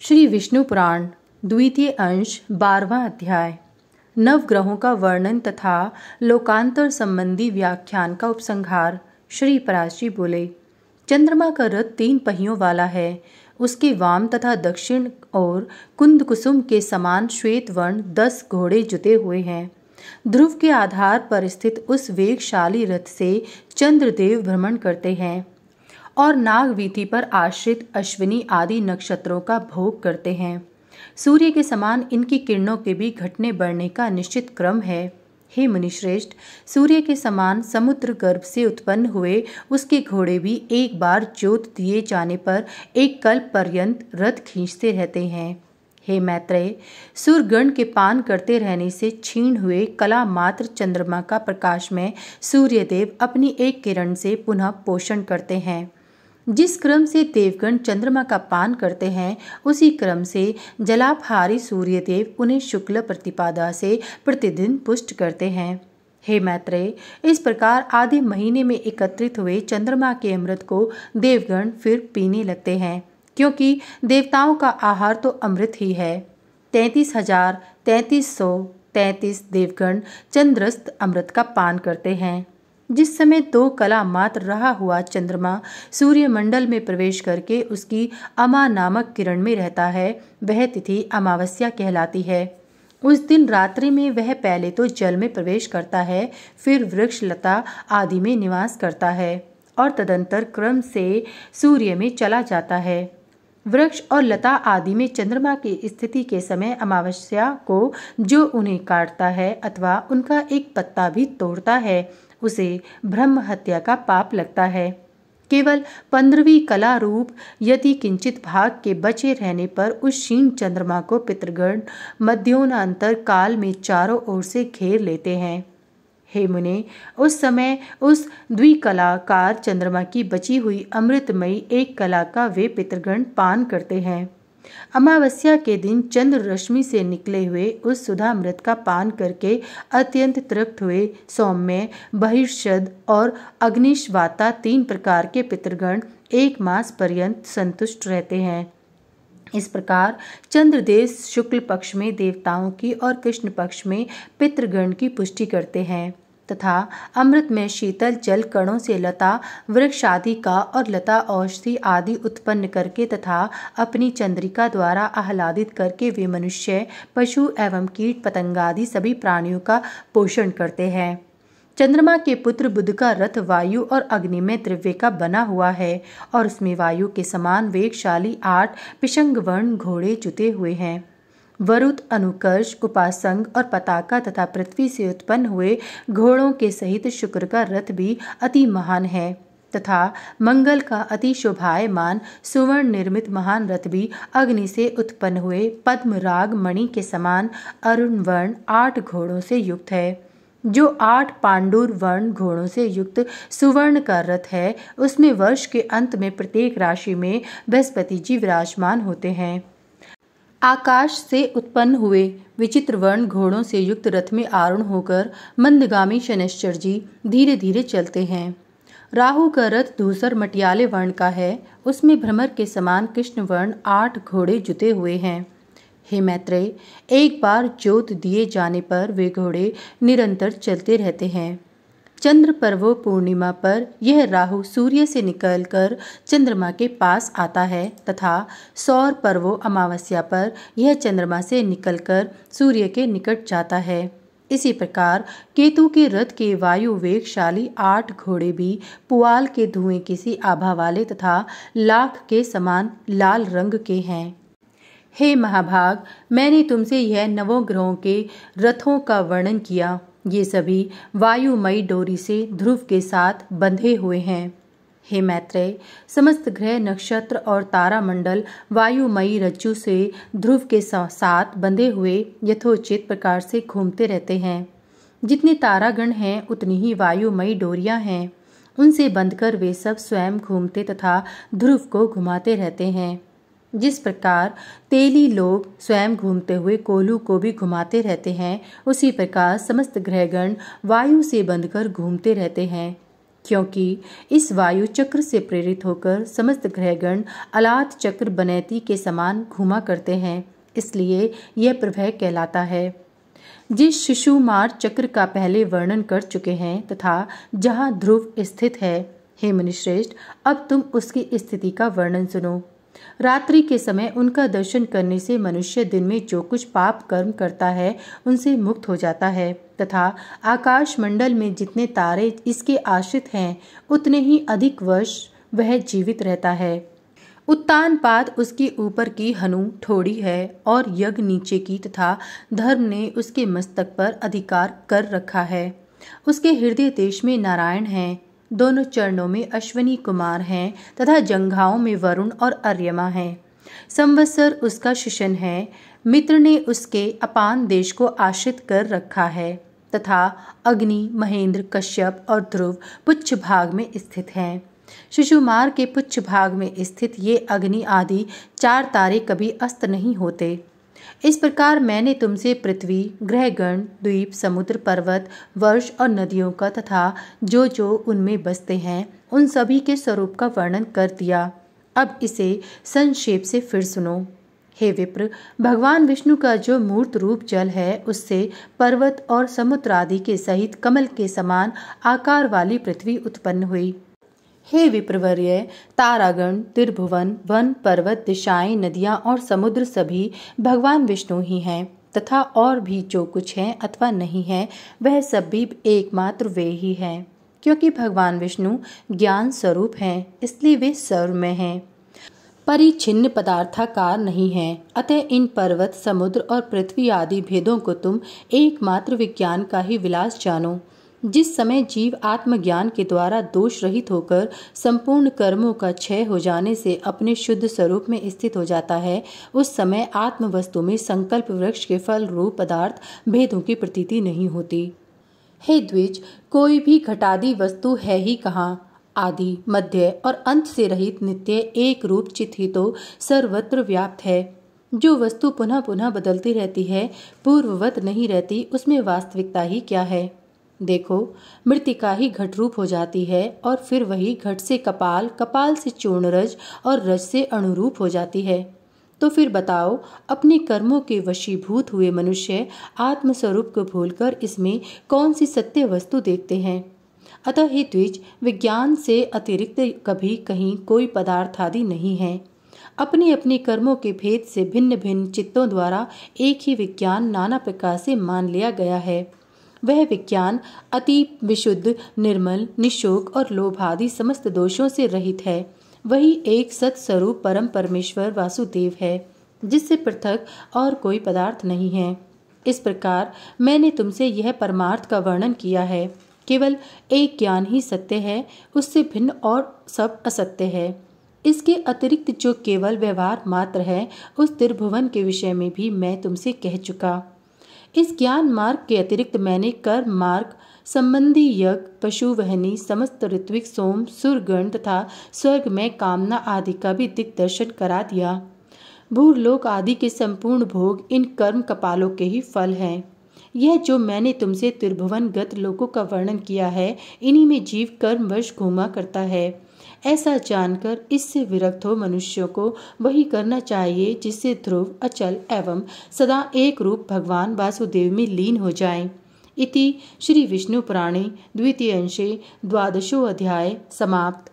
श्री विष्णु पुराण द्वितीय अंश 12वां अध्याय नवग्रहों का वर्णन तथा लोकांतर संबंधी व्याख्यान का उपसंहार। श्री पराशरी बोले, चंद्रमा का रथ 3 पहियों वाला है। उसके वाम तथा दक्षिण और कुंद कुसुम के समान श्वेत वर्ण 10 घोड़े जुते हुए हैं। ध्रुव के आधार पर स्थित उस वेगशाली रथ से चंद्रदेव भ्रमण करते हैं और नागवीथि पर आश्रित अश्विनी आदि नक्षत्रों का भोग करते हैं। सूर्य के समान इनकी किरणों के भी घटने बढ़ने का निश्चित क्रम है। हे मुनिश्रेष्ठ, सूर्य के समान समुद्र गर्भ से उत्पन्न हुए उसके घोड़े भी एक बार जोत दिए जाने पर एक कल्प पर्यंत रथ खींचते रहते हैं। हे मैत्रेय, सूर्यगण के पान करते रहने से क्षीण हुए कला मात्र चंद्रमा का प्रकाश में सूर्यदेव अपनी एक किरण से पुनः पोषण करते हैं। जिस क्रम से देवगण चंद्रमा का पान करते हैं, उसी क्रम से जलापहारी सूर्यदेव उन्हें शुक्ल प्रतिपदा से प्रतिदिन पुष्ट करते हैं। हे मैत्रेय, इस प्रकार आधे महीने में एकत्रित हुए चंद्रमा के अमृत को देवगण फिर पीने लगते हैं, क्योंकि देवताओं का आहार तो अमृत ही है। 33,3333 देवगण चंद्रस्थ अमृत का पान करते हैं। जिस समय 2 कला मात्र रहा हुआ चंद्रमा सूर्यमंडल में प्रवेश करके उसकी अमा नामक किरण में रहता है, वह तिथि अमावस्या कहलाती है। उस दिन रात्रि में वह पहले तो जल में प्रवेश करता है, फिर वृक्ष लता आदि में निवास करता है और तदंतर क्रम से सूर्य में चला जाता है। वृक्ष और लता आदि में चंद्रमा की स्थिति के समय अमावस्या को जो उन्हें काटता है अथवा उनका एक पत्ता भी तोड़ता है, उसे ब्रह्म हत्या का पाप लगता है। केवल 15वीं कला रूप यदि किंचित भाग के बचे रहने पर उस क्षीण चंद्रमा को पितृगण मध्योनांतर काल में चारों ओर से घेर लेते हैं। हे मुने, उस समय उस द्विकलाकार चंद्रमा की बची हुई अमृतमयी एक कला का वे पितृगण पान करते हैं। अमावस्या के दिन चंद्र रश्मि से निकले हुए उस सुधामृत का पान करके अत्यंत तृप्त हुए सौम्य, बहिर्षद और अग्निश्वाता 3 प्रकार के पितृगण 1 मास पर्यंत संतुष्ट रहते हैं। इस प्रकार चंद्रदेव शुक्ल पक्ष में देवताओं की और कृष्ण पक्ष में पितृगण की पुष्टि करते हैं तथा अमृत में शीतल जल कणों से लता वृक्ष आदि का और लता औषधि आदि उत्पन्न करके तथा अपनी चंद्रिका द्वारा आह्लादित करके वे मनुष्य, पशु एवं कीट पतंगादि सभी प्राणियों का पोषण करते हैं। चंद्रमा के पुत्र बुध का रथ वायु और अग्नि में द्रव्य का बना हुआ है और उसमें वायु के समान वेगशाली 8 पिशंग वर्ण घोड़े जुते हुए हैं। वरुत, अनुकर्ष, उपासंग और पताका तथा पृथ्वी से उत्पन्न हुए घोड़ों के सहित शुक्र का रथ भी अति महान है तथा मंगल का अति शोभायमान सुवर्ण निर्मित महान रथ भी अग्नि से उत्पन्न हुए पद्म राग मणि के समान अरुण वर्ण 8 घोड़ों से युक्त है। जो 8 पांडुर वर्ण घोड़ों से युक्त सुवर्ण का रथ है, उसमें वर्ष के अंत में प्रत्येक राशि में बृहस्पति जी विराजमान होते हैं। आकाश से उत्पन्न हुए विचित्र वर्ण घोड़ों से युक्त रथ में आरूढ़ होकर मंदगामी शनैश्चर जी धीरे धीरे चलते हैं। राहु का रथ धूसर मटियाले वर्ण का है, उसमें भ्रमर के समान कृष्ण वर्ण 8 घोड़े जुते हुए हैं। हे मैत्रेय, एक बार जोत दिए जाने पर वे घोड़े निरंतर चलते रहते हैं। चंद्र पर्व पूर्णिमा पर यह राहु सूर्य से निकलकर चंद्रमा के पास आता है तथा सौर पर्व अमावस्या पर यह चंद्रमा से निकलकर सूर्य के निकट जाता है। इसी प्रकार केतु के रथ के वायु वेगशाली 8 घोड़े भी पुआल के धुएं किसी आभा वाले तथा लाख के समान लाल रंग के हैं। हे महाभाग, मैंने तुमसे यह नवों के रथों का वर्णन किया। ये सभी वायुमयी डोरी से ध्रुव के साथ बंधे हुए हैं। हे मैत्रेय, समस्त ग्रह नक्षत्र और तारामंडल वायुमयी रज्जु से ध्रुव के साथ बंधे हुए यथोचित प्रकार से घूमते रहते हैं। जितने तारागण हैं, उतनी ही वायुमयी डोरियां हैं। उनसे बंधकर वे सब स्वयं घूमते तथा ध्रुव को घुमाते रहते हैं। जिस प्रकार तेली लोग स्वयं घूमते हुए कोलू को भी घुमाते रहते हैं, उसी प्रकार समस्त ग्रहगण वायु से बंधकर घूमते रहते हैं। क्योंकि इस वायु चक्र से प्रेरित होकर समस्त ग्रहगण अलात चक्र बनैती के समान घूमा करते हैं, इसलिए यह प्रभय कहलाता है। जिस शिशुमार चक्र का पहले वर्णन कर चुके हैं तथा जहाँ ध्रुव स्थित है, हे मुनिश्रेष्ठ, अब तुम उसकी स्थिति का वर्णन सुनो। रात्रि के समय उनका दर्शन करने से मनुष्य दिन में जो कुछ पाप कर्म करता है उनसे मुक्त हो जाता है तथा आकाश मंडल में जितने तारे इसके आश्रित हैं उतने ही अधिक वर्ष वह जीवित रहता है। उत्तानपाद उसकी ऊपर की हनु ठोड़ी है और यज्ञ नीचे की तथा धर्म ने उसके मस्तक पर अधिकार कर रखा है। उसके हृदय देश में नारायण हैं, दोनों चरणों में अश्वनी कुमार हैं तथा जंघाओं में वरुण और अर्यमा हैं। संवत्सर उसका शिशन है, मित्र ने उसके अपान देश को आश्रित कर रखा है तथा अग्नि, महेंद्र, कश्यप और ध्रुव पुच्छ भाग में स्थित हैं। शिशुमार के पुच्छ भाग में स्थित ये अग्नि आदि 4 तारे कभी अस्त नहीं होते। इस प्रकार मैंने तुमसे पृथ्वी, ग्रहगण, द्वीप, समुद्र, पर्वत, वर्ष और नदियों का तथा जो जो उनमें बसते हैं उन सभी के स्वरूप का वर्णन कर दिया। अब इसे संक्षेप से फिर सुनो। हे विप्र, भगवान विष्णु का जो मूर्त रूप जल है उससे पर्वत और समुद्र आदि के सहित कमल के समान आकार वाली पृथ्वी उत्पन्न हुई। हे विप्रवर्य, तारागण, त्रिभुवन, वन, पर्वत, दिशाएं, नदियां और समुद्र सभी भगवान विष्णु ही हैं तथा और भी जो कुछ है अथवा नहीं है वह सब भी एकमात्र वे ही हैं, क्योंकि भगवान विष्णु ज्ञान स्वरूप हैं, इसलिए वे सर्व में हैं, परिच्छिन्न पदार्थाकार नहीं हैं। अतः इन पर्वत, समुद्र और पृथ्वी आदि भेदों को तुम एकमात्र विज्ञान का ही विलास जानो। जिस समय जीव आत्मज्ञान के द्वारा दोष रहित होकर संपूर्ण कर्मों का क्षय हो जाने से अपने शुद्ध स्वरूप में स्थित हो जाता है, उस समय आत्म वस्तु में संकल्प वृक्ष के फल रूप पदार्थ भेदों की प्रतीति नहीं होती। हे द्विज, कोई भी घटादी वस्तु है ही कहाँ। आदि, मध्य और अंत से रहित नित्य एक रूप चित ही तो सर्वत्र व्याप्त है। जो वस्तु पुनः पुनः बदलती रहती है, पूर्ववत नहीं रहती, उसमें वास्तविकता ही क्या है। देखो, मृतिका ही घट रूप हो जाती है और फिर वही घट से कपाल, कपाल से चूर्ण रज और रज से अणुरूप हो जाती है। तो फिर बताओ, अपने कर्मों के वशीभूत हुए मनुष्य आत्मस्वरूप को भूलकर इसमें कौन सी सत्य वस्तु देखते हैं। अतः हे द्विज, विज्ञान से अतिरिक्त कभी कहीं कोई पदार्थ आदि नहीं है। अपने अपने कर्मों के भेद से भिन्न भिन्न चित्तों द्वारा एक ही विज्ञान नाना प्रकार से मान लिया गया है। वह विज्ञान अति विशुद्ध, निर्मल, निशोक और लोभादि समस्त दोषों से रहित है। वही एक सत्स्वरूप परम परमेश्वर वासुदेव है, जिससे पृथक और कोई पदार्थ नहीं है। इस प्रकार मैंने तुमसे यह परमार्थ का वर्णन किया है। केवल एक ज्ञान ही सत्य है, उससे भिन्न और सब असत्य है। इसके अतिरिक्त जो केवल व्यवहार मात्र है, उस त्रिभुवन के विषय में भी मैं तुमसे कह चुका। इस ज्ञान मार्ग के अतिरिक्त मैंने कर्म मार्ग संबंधी यज्ञ, पशुवहनी, समस्त ऋत्विक, सोम, सुरगण तथा स्वर्ग में कामना आदि का भी दिग्दर्शन करा दिया। भूरलोक आदि के संपूर्ण भोग इन कर्म कपालों के ही फल हैं। यह जो मैंने तुमसे त्रिभुवन गत लोकों का वर्णन किया है, इन्हीं में जीव कर्मवश घूमा करता है। ऐसा जानकर इससे विरक्त हो मनुष्यों को वही करना चाहिए जिससे ध्रुव, अचल एवं सदा एक रूप भगवान वासुदेव में लीन हो जाएं। इति श्री विष्णु पुराणे द्वितीय अंशे 12वां अध्याय समाप्त।